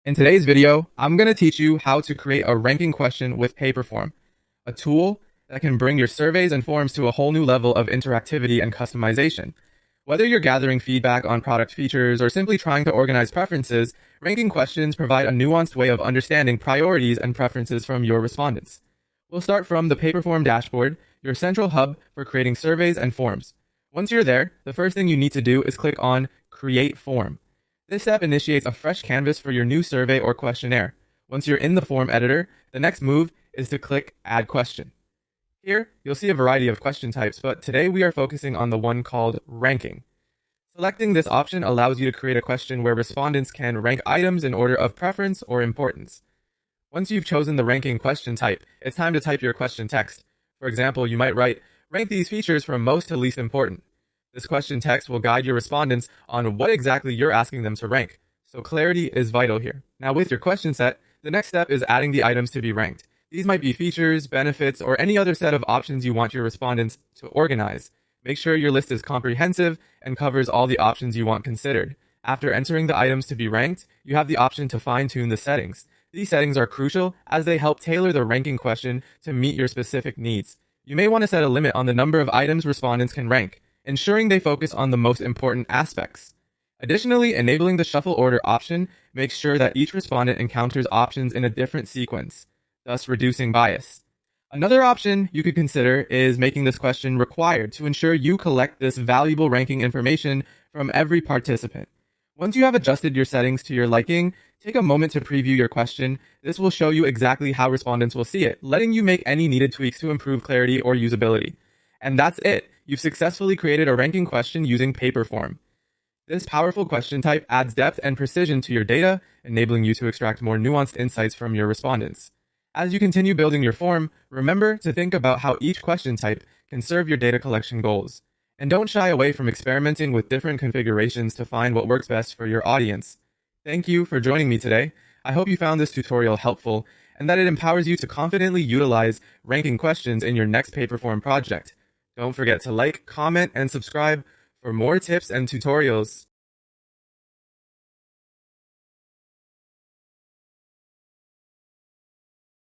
In today's video, I'm going to teach you how to create a ranking question with Paperform, a tool that can bring your surveys and forms to a whole new level of interactivity and customization. Whether you're gathering feedback on product features or simply trying to organize preferences, ranking questions provide a nuanced way of understanding priorities and preferences from your respondents. We'll start from the Paperform dashboard, your central hub for creating surveys and forms. Once you're there, the first thing you need to do is click on Create Form. This step initiates a fresh canvas for your new survey or questionnaire. Once you're in the form editor, the next move is to click Add Question. Here, you'll see a variety of question types, but today we are focusing on the one called ranking. Selecting this option allows you to create a question where respondents can rank items in order of preference or importance. Once you've chosen the ranking question type, it's time to type your question text. For example, you might write, rank these features from most to least important. This question text will guide your respondents on what exactly you're asking them to rank, so clarity is vital here. Now with your question set, the next step is adding the items to be ranked. These might be features, benefits, or any other set of options you want your respondents to organize. Make sure your list is comprehensive and covers all the options you want considered. After entering the items to be ranked, you have the option to fine-tune the settings. These settings are crucial as they help tailor the ranking question to meet your specific needs. You may want to set a limit on the number of items respondents can rank, ensuring they focus on the most important aspects. Additionally, enabling the shuffle order option makes sure that each respondent encounters options in a different sequence, thus reducing bias. Another option you could consider is making this question required to ensure you collect this valuable ranking information from every participant. Once you have adjusted your settings to your liking, take a moment to preview your question. This will show you exactly how respondents will see it, letting you make any needed tweaks to improve clarity or usability. And that's it. You've successfully created a ranking question using Paperform. This powerful question type adds depth and precision to your data, enabling you to extract more nuanced insights from your respondents. As you continue building your form, remember to think about how each question type can serve your data collection goals. And don't shy away from experimenting with different configurations to find what works best for your audience. Thank you for joining me today. I hope you found this tutorial helpful and that it empowers you to confidently utilize ranking questions in your next Paperform project. Don't forget to like, comment, and subscribe for more tips and tutorials.